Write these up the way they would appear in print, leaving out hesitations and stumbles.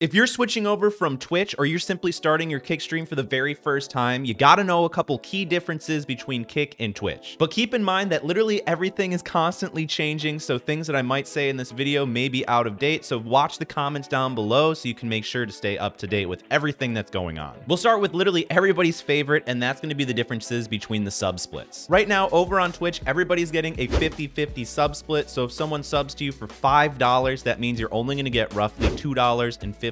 If you're switching over from Twitch or you're simply starting your Kick stream for the very first time, you gotta know a couple key differences between Kick and Twitch. But keep in mind that literally everything is constantly changing, so things that I might say in this video may be out of date, so watch the comments down below so you can make sure to stay up to date with everything that's going on. We'll start with literally everybody's favorite, and that's gonna be the differences between the sub splits. Right now, over on Twitch, everybody's getting a 50-50 sub split, so if someone subs to you for $5, that means you're only gonna get roughly $2.50.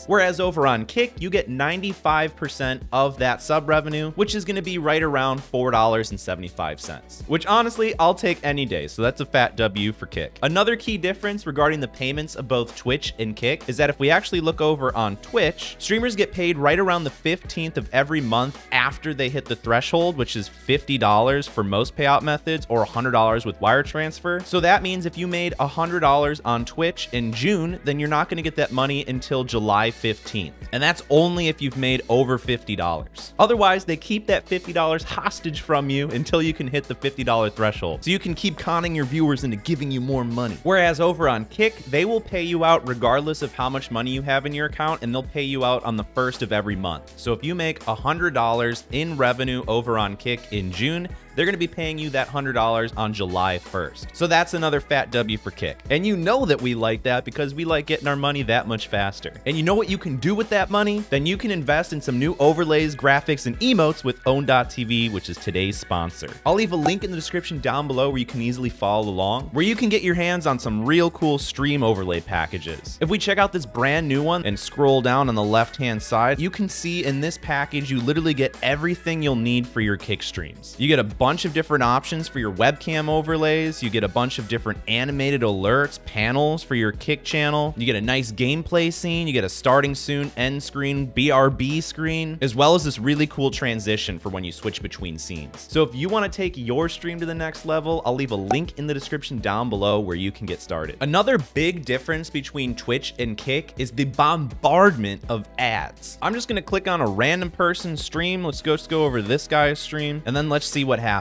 Whereas over on Kick, you get 95% of that sub revenue, which is going to be right around $4.75, which honestly, I'll take any day. So that's a fat W for Kick. Another key difference regarding the payments of both Twitch and Kick is that if we actually look over on Twitch, streamers get paid right around the 15th of every month after they hit the threshold, which is $50 for most payout methods or $100 with wire transfer. So that means if you made $100 on Twitch in June, then you're not going to get that money until July 15th. And that's only if you've made over $50. Otherwise, they keep that $50 hostage from you until you can hit the $50 threshold. So you can keep conning your viewers into giving you more money. Whereas over on Kick, they will pay you out regardless of how much money you have in your account, and they'll pay you out on the 1st of every month. So if you make $100 in revenue over on Kick in June, they're going to be paying you that $100 on July 1st. So that's another fat W for Kick. And you know that we like that because we like getting our money that much faster. And you know what you can do with that money? Then you can invest in some new overlays, graphics, and emotes with Own.tv, which is today's sponsor. I'll leave a link in the description down below where you can easily follow along, where you can get your hands on some real cool stream overlay packages. If we check out this brand new one and scroll down on the left-hand side, you can see in this package, you literally get everything you'll need for your Kick streams. You get a bunch of different options for your webcam overlays. You get a bunch of different animated alerts, panels for your Kick channel. You get a nice gameplay scene. You get a starting soon, end screen, BRB screen, as well as this really cool transition for when you switch between scenes. So if you want to take your stream to the next level, I'll leave a link in the description down below where you can get started. Another big difference between Twitch and Kick is the bombardment of ads. I'm just going to click on a random person's stream. Let's go over this guy's stream, and then let's see what happens.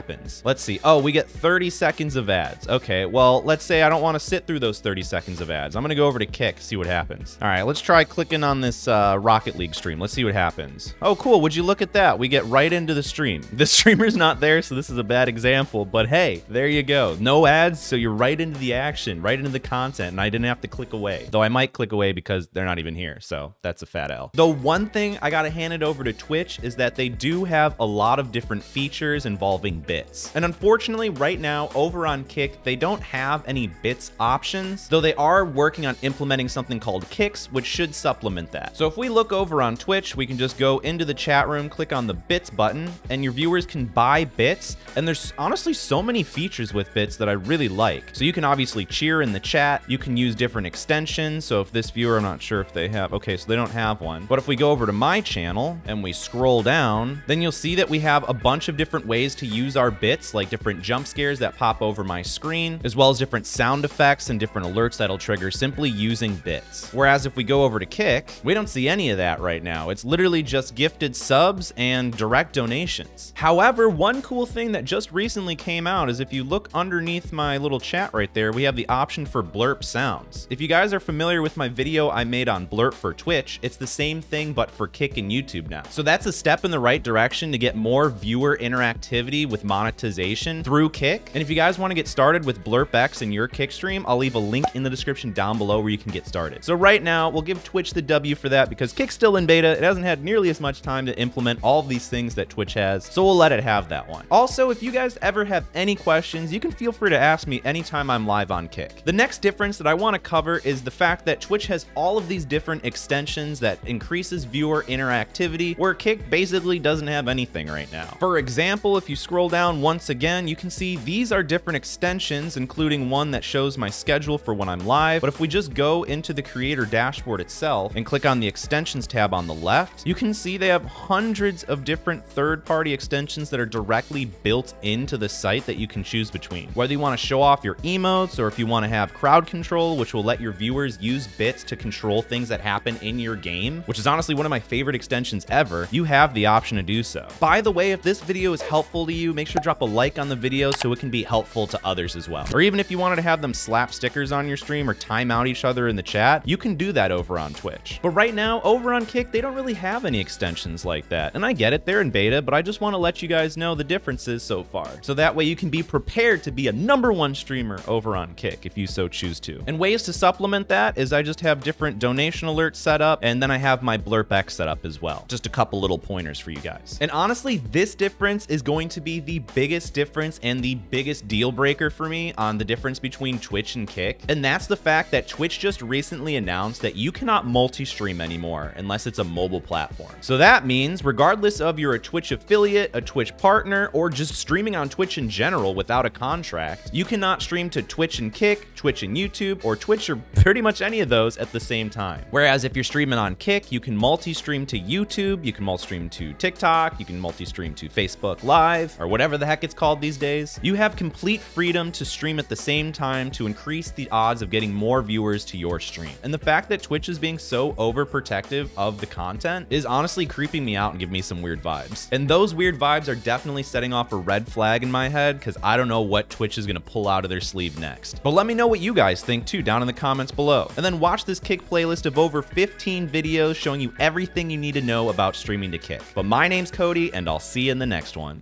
Let's see. Oh, we get 30 seconds of ads. Okay, well, let's say I don't want to sit through those 30 seconds of ads. I'm going to go over to Kick, see what happens. All right, let's try clicking on this Rocket League stream. Let's see what happens. Oh, cool. Would you look at that? We get right into the stream. The streamer's not there, so this is a bad example, but hey, there you go. No ads, so you're right into the action, right into the content, and I didn't have to click away. Though I might click away because they're not even here, so that's a fat L. The one thing I got to hand it over to Twitch is that they do have a lot of different features involving bits. And unfortunately, right now, over on Kick, they don't have any bits options, though they are working on implementing something called Kicks, which should supplement that. So if we look over on Twitch, we can just go into the chat room, click on the bits button, and your viewers can buy bits. And there's honestly so many features with bits that I really like. So you can obviously cheer in the chat. You can use different extensions. So if this viewer, I'm not sure if they have, okay, so they don't have one. But if we go over to my channel and we scroll down, then you'll see that we have a bunch of different ways to use our bits, like different jump scares that pop over my screen, as well as different sound effects and different alerts that'll trigger simply using bits. Whereas if we go over to Kick, we don't see any of that right now. It's literally just gifted subs and direct donations. However, one cool thing that just recently came out is if you look underneath my little chat right there, we have the option for blurp sounds. If you guys are familiar with my video I made on blurp for Twitch, it's the same thing but for Kick and YouTube now. So that's a step in the right direction to get more viewer interactivity with monetization through Kick. And if you guys want to get started with BlurpX in your Kick stream, I'll leave a link in the description down below where you can get started. So right now, we'll give Twitch the W for that because Kick's still in beta. It hasn't had nearly as much time to implement all of these things that Twitch has, so we'll let it have that one. Also, if you guys ever have any questions, you can feel free to ask me anytime I'm live on Kick. The next difference that I want to cover is the fact that Twitch has all of these different extensions that increases viewer interactivity, where Kick basically doesn't have anything right now. For example, if you scroll down once again, you can see these are different extensions, including one that shows my schedule for when I'm live. But if we just go into the creator dashboard itself and click on the extensions tab on the left, you can see they have hundreds of different third-party extensions that are directly built into the site that you can choose between. Whether you want to show off your emotes or if you want to have crowd control, which will let your viewers use bits to control things that happen in your game, which is honestly one of my favorite extensions ever, you have the option to do so. By the way, if this video is helpful to you, make make sure to drop a like on the video so it can be helpful to others as well. Or even if you wanted to have them slap stickers on your stream or time out each other in the chat, you can do that over on Twitch. But right now, over on Kick, they don't really have any extensions like that. And I get it, they're in beta, but I just want to let you guys know the differences so far. So that way you can be prepared to be a #1 streamer over on Kick if you so choose to. And ways to supplement that is I just have different donation alerts set up, and then I have my BlurpX set up as well. Just a couple little pointers for you guys. And honestly, this difference is going to be the biggest difference and the biggest deal breaker for me on the difference between Twitch and Kick. And that's the fact that Twitch just recently announced that you cannot multi-stream anymore unless it's a mobile platform. So that means regardless of you're a Twitch affiliate, a Twitch partner, or just streaming on Twitch in general without a contract, you cannot stream to Twitch and Kick, Twitch and YouTube, or Twitch or pretty much any of those at the same time. Whereas if you're streaming on Kick, you can multi-stream to YouTube, you can multi-stream to TikTok, you can multi-stream to Facebook Live, or whatever the heck it's called these days. You have complete freedom to stream at the same time to increase the odds of getting more viewers to your stream. And the fact that Twitch is being so overprotective of the content is honestly creeping me out and giving me some weird vibes. And those weird vibes are definitely setting off a red flag in my head because I don't know what Twitch is going to pull out of their sleeve next. But let me know what you guys think too down in the comments below. And then watch this Kick playlist of over 15 videos showing you everything you need to know about streaming to Kick. But my name's Cody, and I'll see you in the next one.